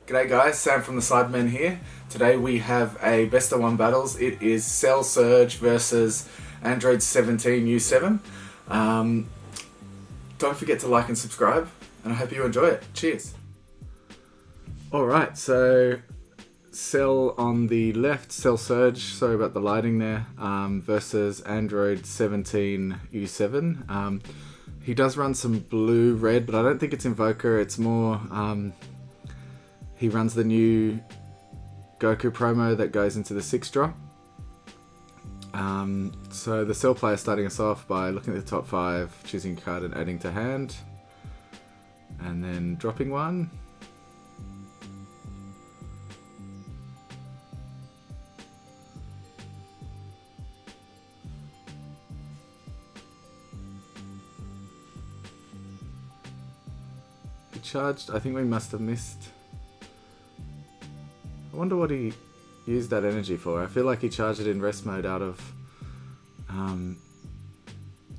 G'day guys, Sam from the Sidemen here. Today we have a best of one battles. It is Cell Surge versus Android 17 U7. Don't forget to like and subscribe, and I hope you enjoy it. Cheers. Alright, so Cell on the left, Cell Surge, sorry about the lighting there, versus Android 17 U7. He does run some blue-red, but I don't think it's Invoker, it's more... he runs the new Goku promo that goes into the 6 drop. So the Cell player starting us off by looking at the top 5, choosing a card and adding to hand. And then dropping one. He charged, I think we must have missed... I wonder what he used that energy for. I feel like he charged it in rest mode out of...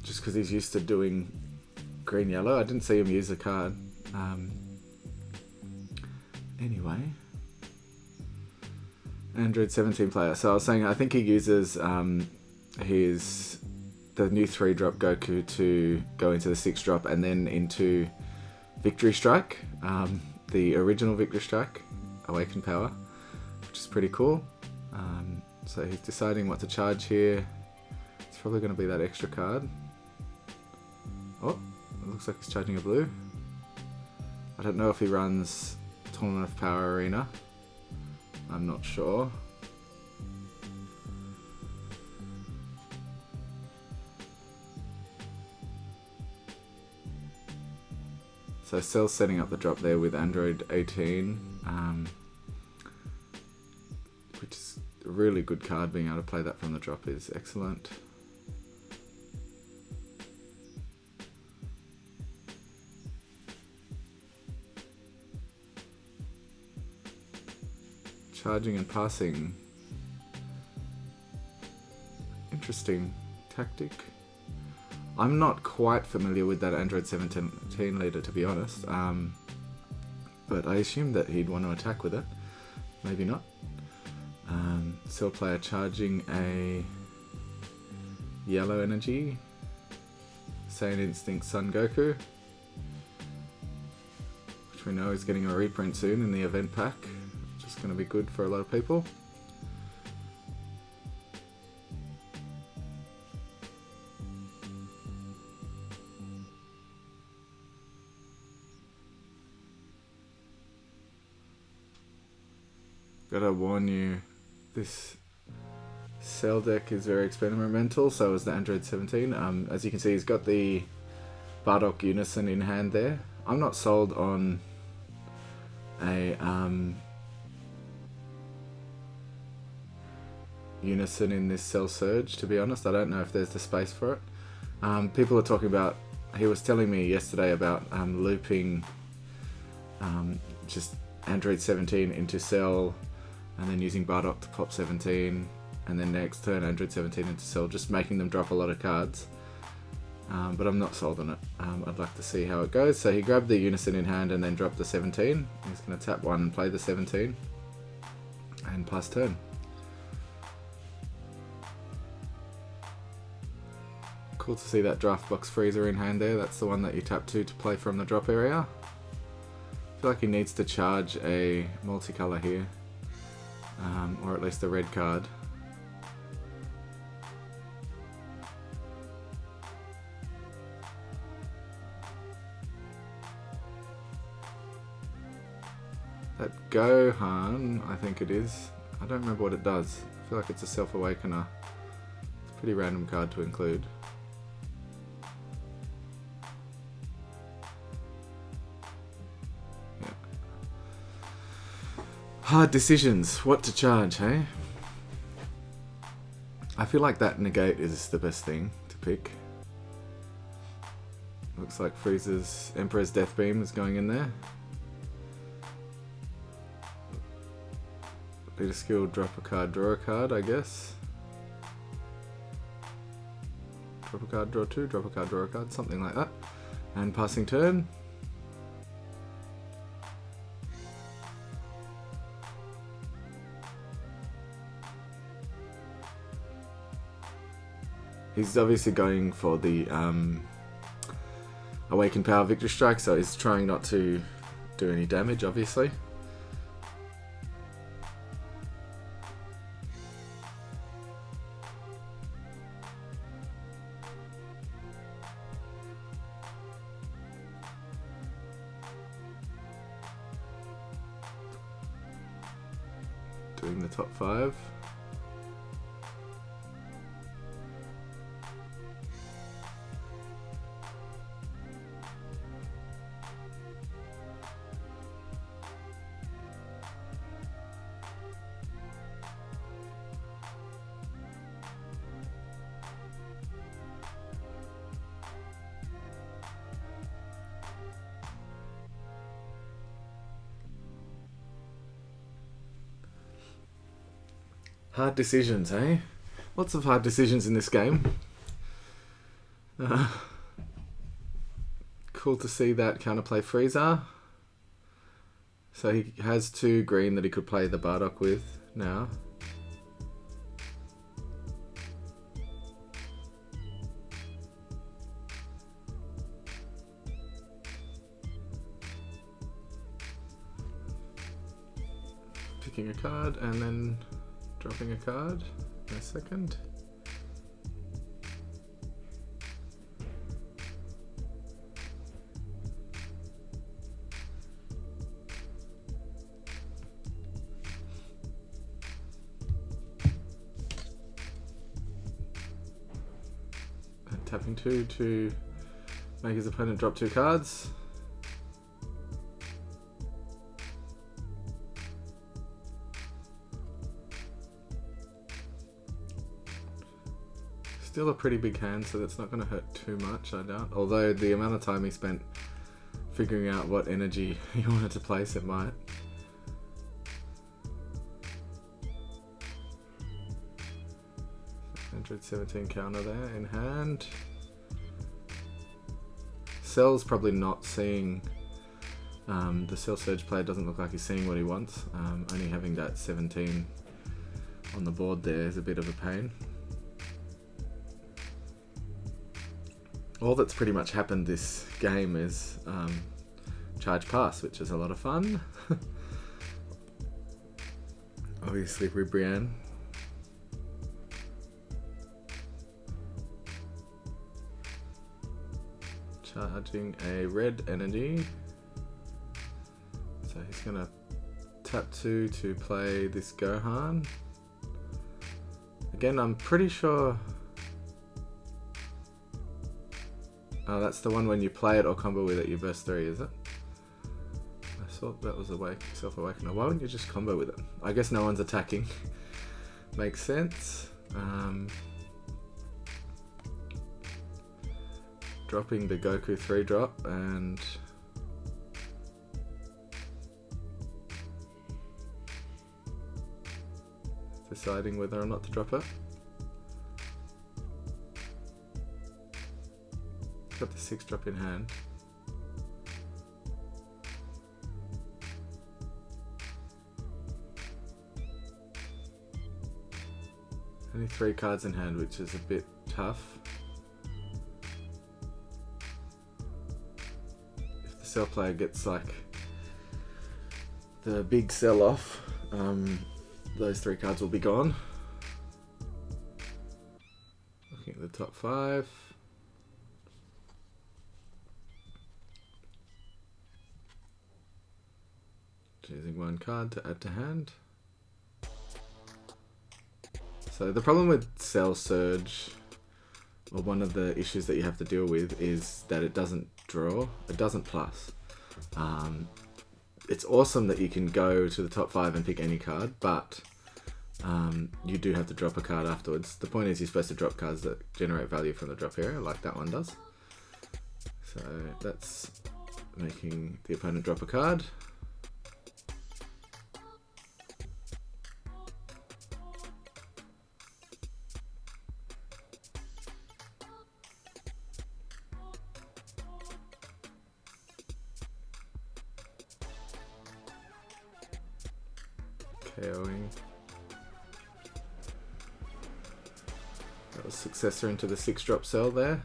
just because he's used to doing green-yellow. I didn't see him use a card. Anyway. Android 17 player. So I was saying, I think he uses the new 3 drop Goku to go into the 6 drop and then into Victory Strike. The original Victory Strike, Awakened Power, which is pretty cool. So he's deciding what to charge here. It's probably going to be that extra card. Oh, it looks like he's charging a blue. I don't know if he runs Tournament of Power Arena. I'm not sure. So Cell's setting up the drop there with Android 18, which is a really good card. Being able to play that from the drop is excellent. Charging and passing. Interesting tactic. I'm not quite familiar with that Android 17 leader, to be honest, but I assumed that he'd want to attack with it. Maybe not. Cell player charging a yellow energy, Saiyan Instinct Son Goku, which we know is getting a reprint soon in the event pack, which is going to be good for a lot of people. Gotta warn you, this Cell deck is very experimental, so is the Android 17. As you can see, he's got the Bardock Unison in hand there. I'm not sold on a Unison in this Cell Surge, to be honest. I don't know if there's the space for it. People are talking about, he was telling me yesterday about looping just Android 17 into Cell, and then using Bardock to pop 17, and then next turn Android 17 into Cell, just making them drop a lot of cards. But I'm not sold on it. I'd like to see how it goes. So he grabbed the Unison in hand and then dropped the 17. He's going to tap one and play the 17, and pass turn. Cool to see that Draft Box Freezer in hand there. That's the one that you tap to play from the drop area. I feel like he needs to charge a multicolor here. Or at least a red card. That Gohan, I think it is. I don't remember what it does. I feel like it's a Self-Awakener. It's a pretty random card to include. Hard decisions. What to charge, hey? I feel like that negate is the best thing to pick. Looks like Frieza's Emperor's Death Beam is going in there. Leader skill, drop a card, draw a card, I guess. Drop a card, draw 2, drop a card, draw a card, something like that. And passing turn. He's obviously going for the Awakened Power Victory Strike, so he's trying not to do any damage, obviously. Doing the top 5. Hard decisions, eh? Lots of hard decisions in this game. Cool to see that counterplay Freezer. So he has 2 green that he could play the Bardock with now. Picking a card and then dropping a card in a second. And tapping 2 to make his opponent drop 2 cards. Still a pretty big hand, so that's not going to hurt too much, I doubt. Although the amount of time he spent figuring out what energy he wanted to place, it might. $117 counter there in hand. Cell's probably not seeing... the Cell Surge player doesn't look like he's seeing what he wants. Only having that 17 on the board there is a bit of a pain. All that's pretty much happened this game is charge pass, which is a lot of fun. Obviously Ribrianne. Charging a red energy. So he's going to tap 2 to play this Gohan. Again, I'm pretty sure... Oh, that's the one when you play it or combo with it, you burst 3, is it? I thought that was Self-Awakener. Why wouldn't you just combo with it? I guess no one's attacking. Makes sense. Dropping the Goku 3-drop and... deciding whether or not to drop it. Got the 6-drop in hand. Only 3 cards in hand, which is a bit tough. If the Cell player gets like the big sell off, those 3 cards will be gone. Looking at the top 5. Choosing 1 card to add to hand. So the problem with Cell Surge, or one of the issues that you have to deal with, is that it doesn't draw, it doesn't plus. It's awesome that you can go to the top 5 and pick any card, but you do have to drop a card afterwards. The point is you're supposed to drop cards that generate value from the drop area, like that one does. So that's making the opponent drop a card. KOing. That a successor into the 6-drop cell there.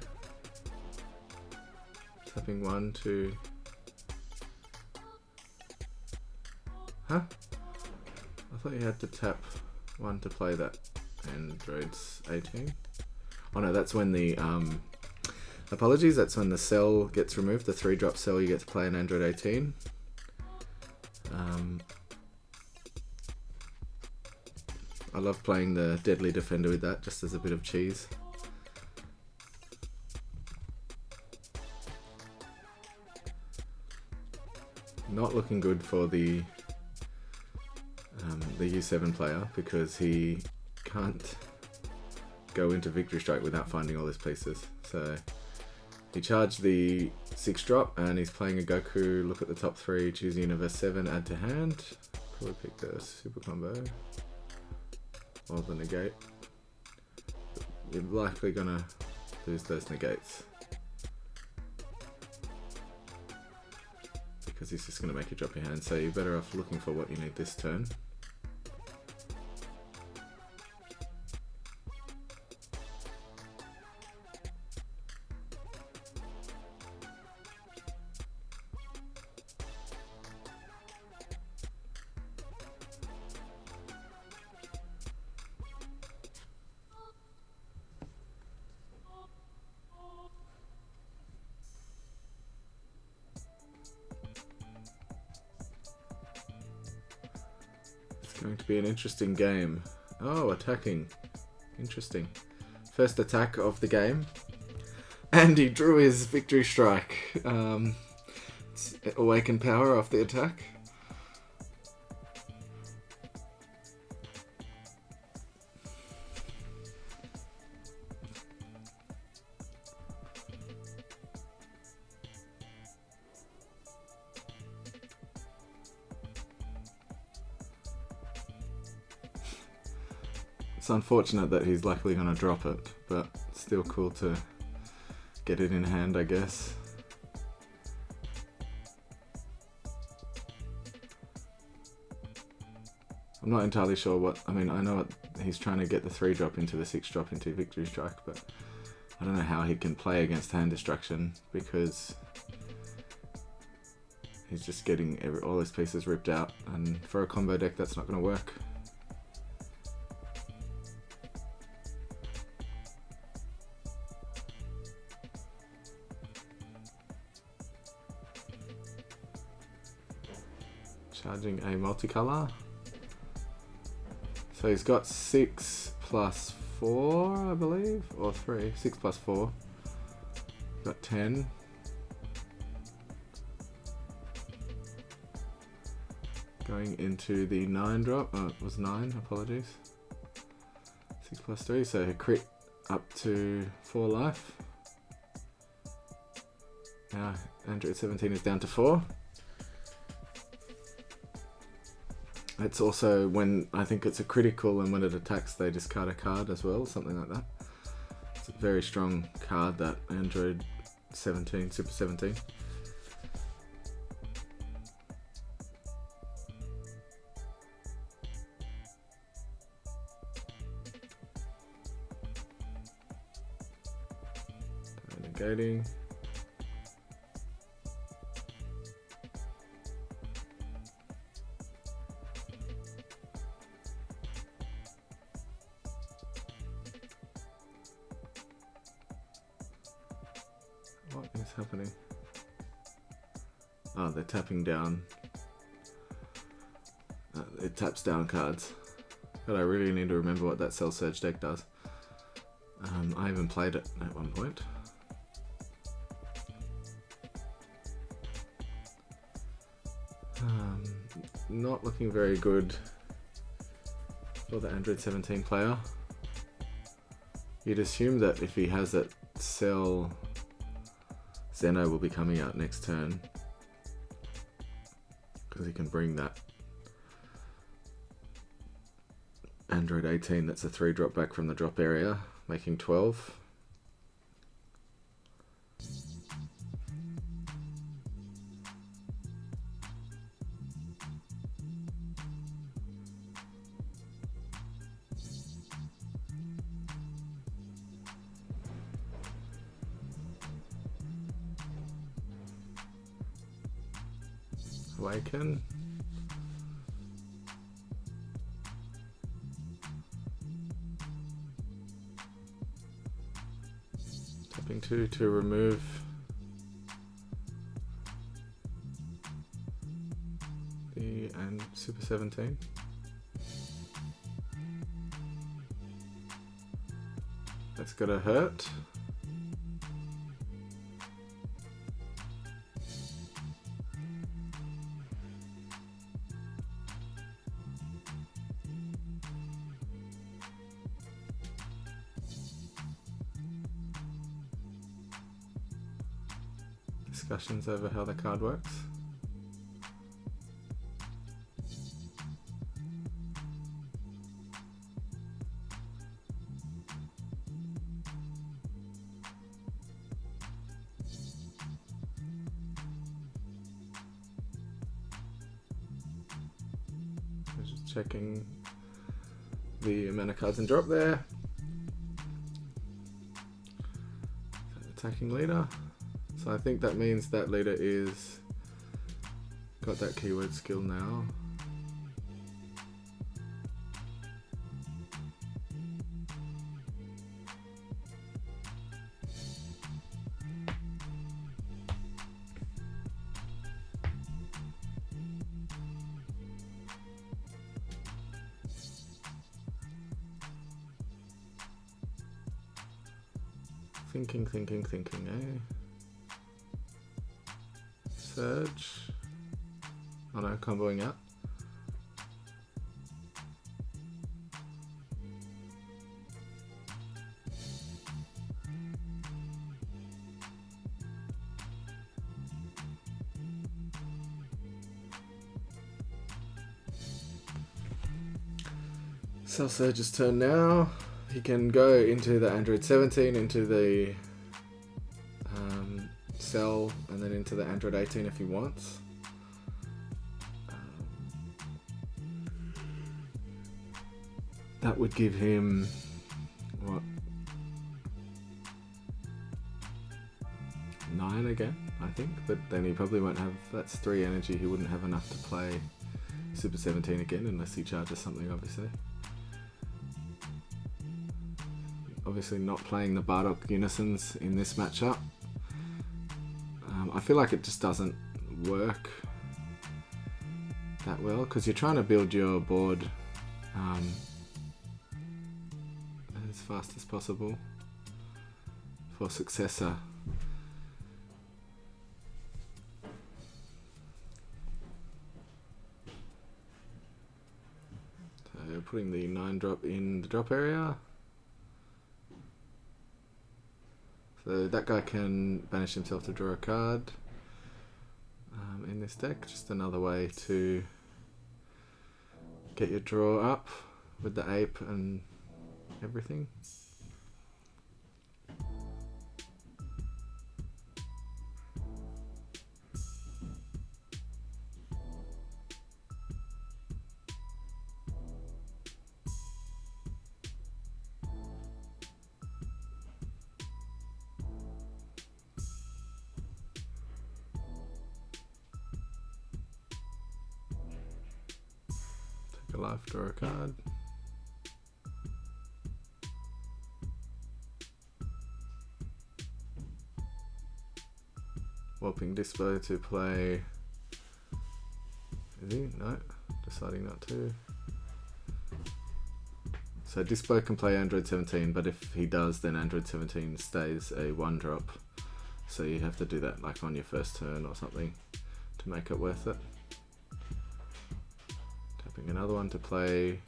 Tapping 1 to... Huh? I thought you had to tap 1 to play that Andoid's 18. Oh no, that's when the... apologies, that's when the cell gets removed, the 3-drop cell, you get to play an Andoid 18. I love playing the Deadly Defender with that, just as a bit of cheese. Not looking good for the U7 player, because he can't go into Victory Strike without finding all his pieces. So he charged the 6-drop and he's playing a Goku, look at the top 3, choose Universe 7, add to hand. Probably pick the super combo or the negate. You're likely gonna lose those negates, because he's just gonna make you drop your hand, so you're better off looking for what you need this turn. Going to be an interesting game. Oh, attacking. Interesting. First attack of the game. And he drew his Victory Strike. Awaken power off the attack. It's unfortunate that he's likely going to drop it, but still cool to get it in hand, I guess. I'm not entirely sure what... I mean, I know what he's trying to get the 3-drop into the 6-drop into Victory Strike, but I don't know how he can play against hand destruction, because he's just getting all his pieces ripped out, and for a combo deck that's not going to work. Charging a multicolor. So he's got 6 plus 4, I believe, or 3. 6 plus 4. Got 10. Going into the 9-drop. Oh, it was 9, apologies. 6 plus 3, so crit up to 4 life. Now Andoid 17 is down to 4. It's also when, I think it's a critical, and when it attacks they discard a card as well, something like that. It's a very strong card, that Andoid 17, Super 17. Negating. What is happening? Oh, they're tapping down. It taps down cards. But I really need to remember what that Cell Surge deck does. I even played it at one point. Not looking very good for the Andoid 17 player. You'd assume that if he has it, Cell Zeno will be coming out next turn, because he can bring that Andoid 18 that's a 3-drop back from the drop area, making 12. Awaken. Tapping 2 to remove the and Super 17. That's gotta hurt. Discussions over how the card works. Just checking the amount of cards in drop there. Attacking leader. So I think that means that leader is got that keyword skill now. Thinking, eh? Surge. Oh no, comboing out. Cell Surge's turn now. He can go into the Android 17, into the Cell, and then into the Android 18 if he wants. That would give him, what, 9 again, I think, but then he probably won't have, that's 3 energy, he wouldn't have enough to play Super 17 again unless he charges something, obviously. Obviously not playing the Bardock Unisons in this matchup. I feel like it just doesn't work that well because you're trying to build your board as fast as possible for successor. So putting the 9 drop in the drop area. So that guy can banish himself to draw a card in this deck. Just another way to get your draw up with the ape and everything. A life, draw a card. Warping Dispo to play. Is he? No, deciding not to. So Dispo can play Android 17, but if he does, then Android 17 stays a 1-drop. So you have to do that like on your first turn or something to make it worth it. Another one to play.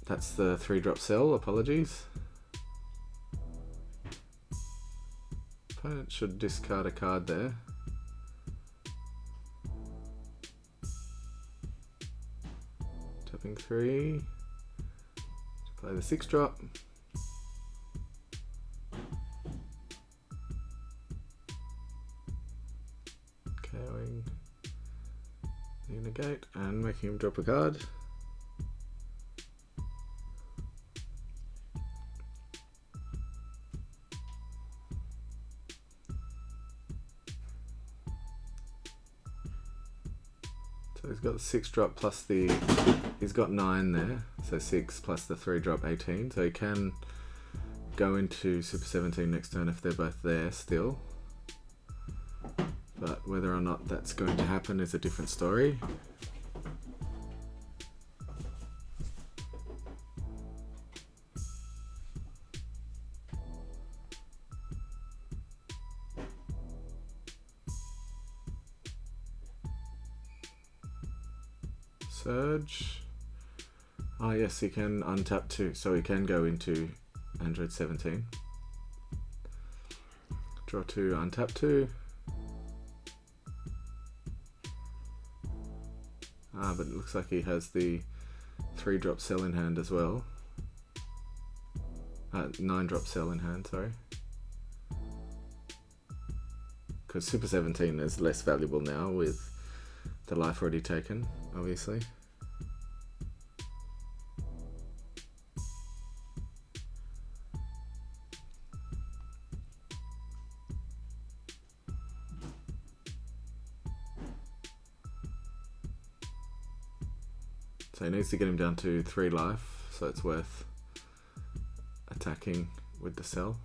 That's the 3-drop Cell, apologies. Opponent should discard a card there. Tapping 3 to play the 6-drop. KOing the negate and making him drop a card. So he's got the 6 drop plus the... He's got 9 there, so 6 plus the 3 drop, 18. So he can go into Super 17 next turn if they're both there still. But whether or not that's going to happen is a different story. Surge. Ah yes, he can untap 2, so he can go into Android 17. Draw 2, untap 2. Ah, but it looks like he has the 3 drop cell in hand as well. 9 drop cell in hand, sorry. Because Super 17 is less valuable now with the life already taken, obviously. So he needs to get him down to 3 life, so it's worth attacking with the cell.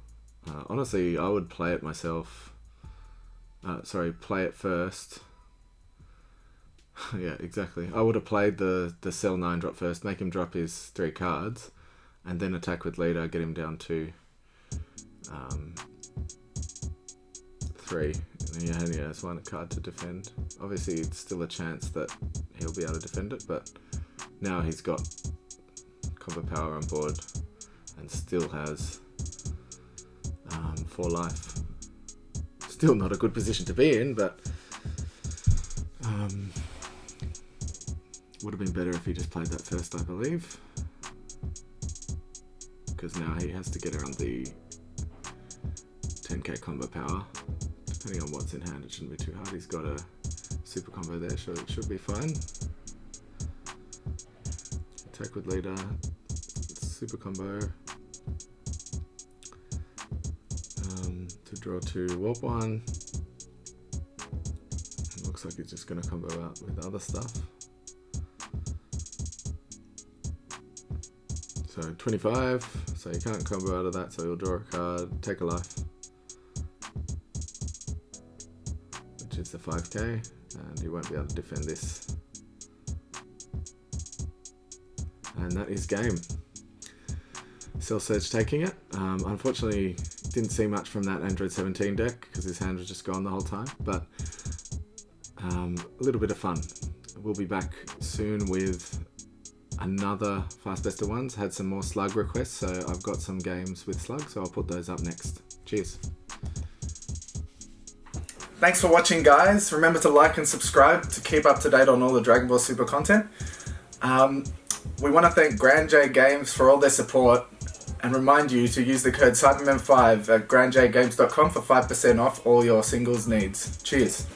Honestly, I would play it myself. Play it first. Yeah, exactly. I would have played the cell 9 drop first, make him drop his 3 cards, and then attack with leader, get him down to 3. And he only has 1 card to defend. Obviously, it's still a chance that he'll be able to defend it, but now he's got combo power on board and still has 4 life. Still not a good position to be in, but would have been better if he just played that first, I believe. Because now he has to get around the 10k combo power. Depending on what's in hand, it shouldn't be too hard. He's got a super combo there, so it should be fine. Attack with leader, super combo. To draw 2, warp 1. It looks like he's just going to combo out with other stuff. So 25, so you can't combo out of that, so he'll draw a card, take a life. Which is the 5k, and he won't be able to defend this. And that is game. Cell Surge taking it. Unfortunately, didn't see much from that Android 17 deck because his hand was just gone the whole time, but a little bit of fun. We'll be back soon with another Fast Best of Ones. Had some more slug requests, so I've got some games with slug, so I'll put those up next. Cheers. Thanks for watching, guys. Remember to like and subscribe to keep up to date on all the Dragon Ball Super content. We want to thank Grand J Games for all their support and remind you to use the code CyberMan5 at grandjgames.com for 5% off all your singles needs. Cheers.